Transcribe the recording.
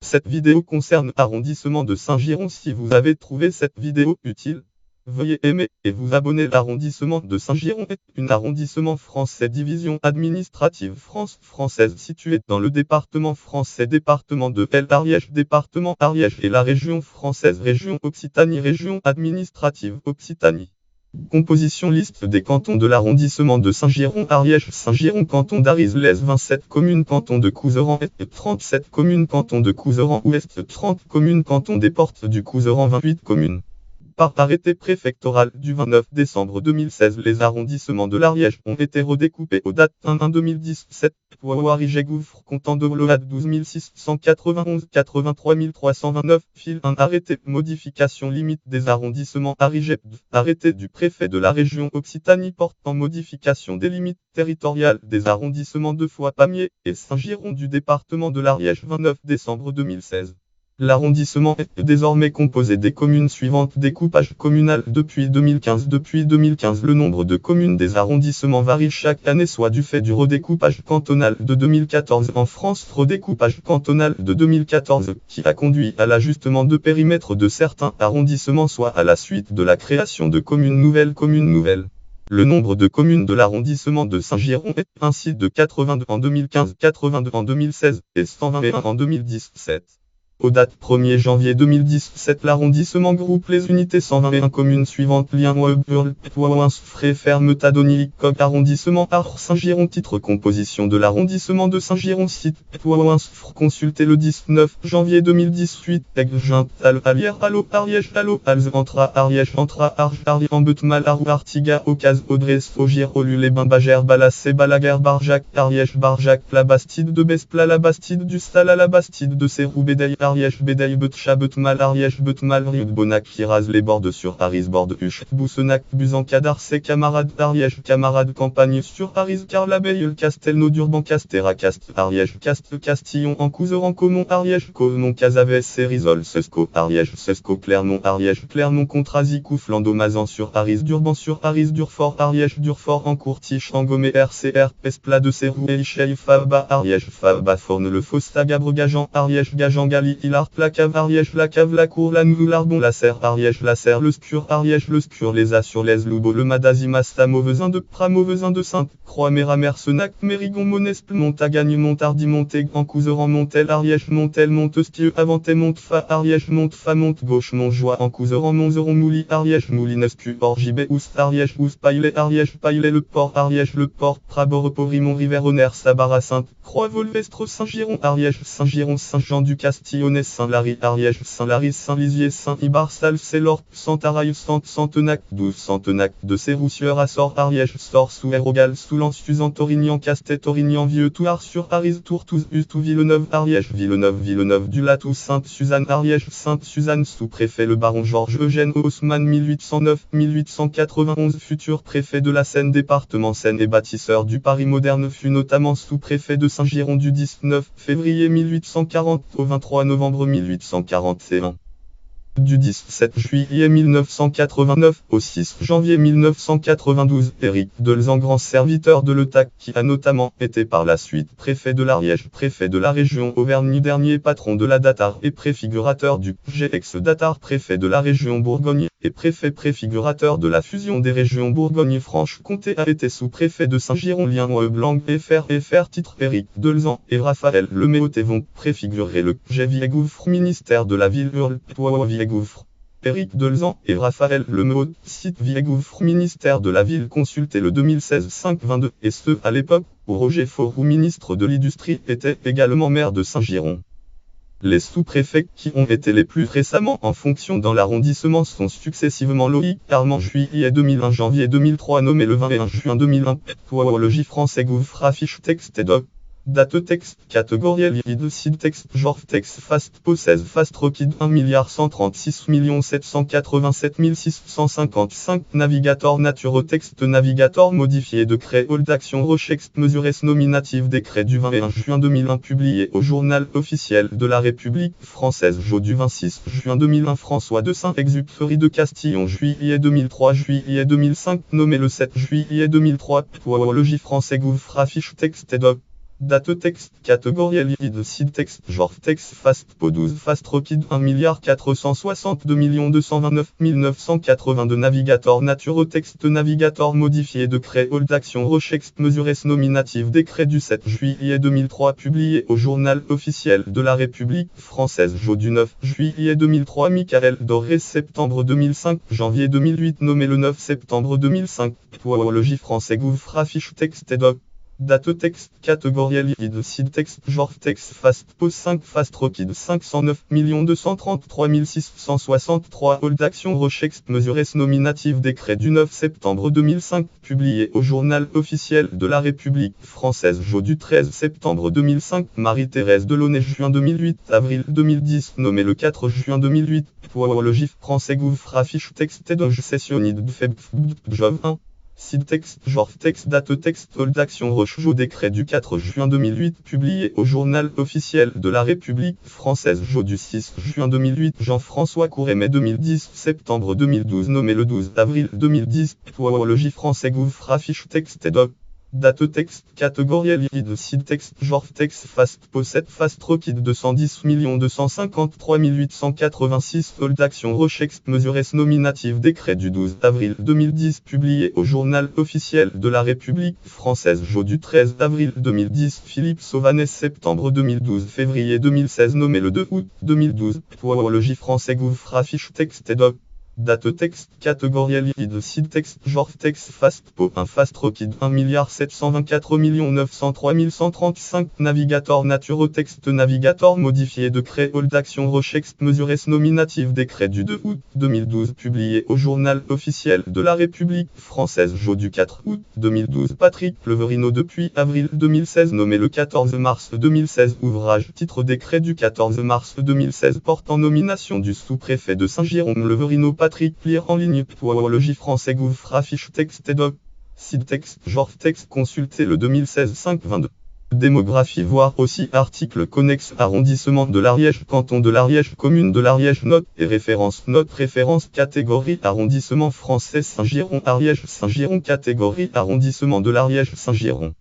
Cette vidéo concerne l'arrondissement de Saint-Girons. Si vous avez trouvé cette vidéo utile, veuillez aimer et vous abonner. L'arrondissement de Saint-Girons est un arrondissement français, division administrative France française, situé dans le département français département de l'Ariège, département Ariège, et la région française région Occitanie, région administrative Occitanie. Composition: liste des cantons de l'arrondissement de Saint-Girons. Ariège, Saint-Girons, canton d'Aris-lès, 27 communes, canton de Couserans Est, 37 communes, canton de Couserans Ouest, 30 communes, canton des Portes du Couserans, 28 communes. Par arrêté préfectoral du 29 décembre 2016, les arrondissements de l'Ariège ont été redécoupés aux dates 1-1-2017. Ouarigé-Gouffre, comptant de Loade 12 691, 83 329, fil 1. Arrêté, modification limite des arrondissements Arigé, arrêté du préfet de la région Occitanie portant modification des limites territoriales des arrondissements de Foix-Pamiers et Saint-Girons du département de l'Ariège, 29 décembre 2016. L'arrondissement est désormais composé des communes suivantes. Découpage communal depuis 2015. Depuis 2015, le nombre de communes des arrondissements varie chaque année, soit du fait du redécoupage cantonal de 2014 en France, redécoupage cantonal de 2014 qui a conduit à l'ajustement de périmètre de certains arrondissements, soit à la suite de la création de communes nouvelles. Le nombre de communes de l'arrondissement de Saint-Girons est ainsi de 82 en 2015, 82 en 2016 et 121 en 2017. Aux dates 1er janvier 2017, l'arrondissement groupe les unités 121 communes suivantes: Lien, Burle, Pouin, Fray, Ferme, Tadony, Coq. Arrondissement Ars Saint-Girons. Titre: composition de l'arrondissement de Saint-Girons. Site: Pouin, consulté le 19 janvier 2018. Aigues, Alière, Allo, Ariège, Allo, Alze, Entra, Ariège, Entra, Arge, Ari, Embetmal, Arou, Artiga, Ocaz, Audrey, Fogir, Olu, les Bains, Bagère, Balassé, Balaguer, Barjac, Ariège, Barjac, la Bastide de Bespla, la Bastide du Stal, à la Bastide de Serrou, Bédaille, Ariège, Bédaille, Betcha, Betmal, Ariège, Betmal, Riud, Bonac, qui rase les bords sur Aris, borde Huche, Boussenac, Buzan-Cadar, ses camarades, Ariège, camarades, campagne sur Aris, Carlabeil, Castelnau, Durban, Castera, Cast, Ariège, Castillon, en Couserans, Caumont, Ariège, Caumont, Cazaves, Cérisol, Sesco, Ariège, Sesco, Clermont, Ariège, Clermont, Contrazy, Couflando, Mazan sur Aris, Durban sur Aris, Durfort, Ariège, Durfort, en Courtiche, Angomé, RCR, Pesplat de Serrou, Elichey, Faba, Ariège, Faba, Forne, le Fosta, Gabre-Gajan, Ariège, Gajan, Gali, Hilar, la Cave, Ariège, la Cave, la Cour, la Nouvelle, Lardon, la Serre, Ariège, la Serre, le Scur, Ariège, le Scur, les Assur, les Loubo, le Madazimas, la Mauvesin de Prat, Mauvesin de Sainte-Croix, Méramère, Senac, Mérigon, Monesple, Montagagne, Montardy, Montaigne, Couserans, Montel, Ariège, Montel, Montestieux, Aventais, Montefa, Ariège, Montefa, Montegauche, Montjoie, en Couserans, Montzeron, Mouli, Ariège, Moulinescu, Orgibé, Oust, Ariège, Oust, Paillet, Ariège, Paillet, le Port, Ariège, le Port, Prabord, Pauvrimont, Riveronner, Sabara, Sainte-Croix, Volvestre, Saint-Giron, Ariège, Saint-Giron, Saint-Jean du Castillonnais, Saint-Lary, Ariège, Saint-Lary, Saint-Lizier, Saint-Ibar, Salve, Célorte, Santaraille, Santenac, 12 Santenac, de Séroussieur, Assort, Ariège, Sort, Souérogal, Soulan, Suzan, Torignan, Castet, Torignan, Vieux, Touar, sur Aris, Tourtous, Ustou, Villeneuve, Ariège, Villeneuve, du Latou, Sainte-Suzanne, Ariège, Sainte-Suzanne, sous-préfet le baron Georges Eugène Haussmann, 1809-1891, futur préfet de la Seine, département Seine et bâtisseur du Paris moderne, fut notamment sous-préfet de Saint-Girons du 19 février 1840 au 23 novembre 1841. Du 17 juillet 1989 au 6 janvier 1992, Éric Delzan, grand serviteur de l'État, qui a notamment été par la suite préfet de l'Ariège, préfet de la région Auvergne, dernier patron de la Datar et préfigurateur du GX-Datar, préfet de la région Bourgogne et préfet préfigurateur de la fusion des régions Bourgogne-Franche-Comté, a été sous-préfet de Saint-Girons. Lien Blanc FR titre: Éric Delzan et Raphaël Leméoté vont préfigurer le GVIEGouffre, ministère de la ville Hurle, Viegouffre. Éric Delzan et Raphaël Leméoté, site Viegouffre, ministère de la ville, consulté le 2016-5-22, et ce, à l'époque où Roger Faurou, ministre de l'Industrie, était également maire de Saint-Girons. Les sous-préfets qui ont été les plus récemment en fonction dans l'arrondissement sont successivement Loïc Armand, juillet 2001, janvier 2003, nommé le 21 juin 2001, Poirologie français, Gouffre, affiche, texte et doc. Date texte, catégoriel, site texte, genre texte, fast, possède, fast, rockid, 1 136 787 655, navigator, naturotexte, navigator, modifié, décret, hold action, rechext, mesures nominative, décret du 21 juin 2001, publié au journal officiel de la République française, Jo du 26 juin 2001, François de Saint-Exupéry de Castillon, juillet 2003, juillet 2005, nommé le 7 juillet 2003, Poirologie français, Gouffre, affiche, texte et doc. Date texte, catégorie liquide, site texte, genre texte, fastpo 12, fast rapide 1 462 229 navigateur nature texte navigateur modifié décret hold action rechext mesures nominative décret du 7 juillet 2003 publié au journal officiel de la République française du 9 juillet 2003 Michael Doré septembre 2005 janvier 2008 nommé le 9 septembre 2005 Poologie français gouffre affiche texte et doc. Date texte, catégorie liquide, site texte, genre texte, fastpo 5, fast rapide 509 233 663, hold action rechext mesures nominative décret du 9 septembre 2005, publié au journal officiel de la République française du 13 septembre 2005, Marie-Thérèse Delaunay juin 2008, avril 2010, nommé le 4 juin 2008, Poologie français gouffre affiche texte et doge sessionnide de feb job 1. Site texte, genre texte, date texte, hold action rechejo décret du 4 juin 2008 publié au journal officiel de la République française du 6 juin 2008 Jean-François Couret mai 2010 septembre 2012 nommé le 12 avril 2010 Poologie français gouffre affiche texte et doc. Date texte, catégorie liquide, site texte, genre texte, fastpo 7, fast rapide 210 253 886, hold action rechext mesures nominative décret du 12 avril 2010 publié au journal officiel de la République française du 13 avril 2010 Philippe Sauvanès septembre 2012 février 2016 nommé le 2 août 2012 Poologie français gouffre affiche texte et doc. Date texte, catégorie liquide, site texte, genre texte, fastpo 1, fast rapide 1 724 903 135, navigateur nature texte navigateur modifié décret hold action rechext mesures nominative décret du 2 août 2012 publié au journal officiel de la République française du 4 août 2012 Patrick Pleverino depuis avril 2016 nommé le 14 mars 2016 ouvrage titre décret du 14 mars 2016 portant nomination du sous-préfet de Saint-Jérôme Pleverino Patrick lire en ligne Poologie français gouffre affiche texte et doc. Site texte, genre texte consulté le 2016 5-22. Démographie voir aussi article connexe arrondissement de l'Ariège canton de l'Ariège commune de l'Ariège note et référence note référence catégorie arrondissement français Saint-Giron Ariège Saint-Giron catégorie arrondissement de l'Ariège Saint-Giron.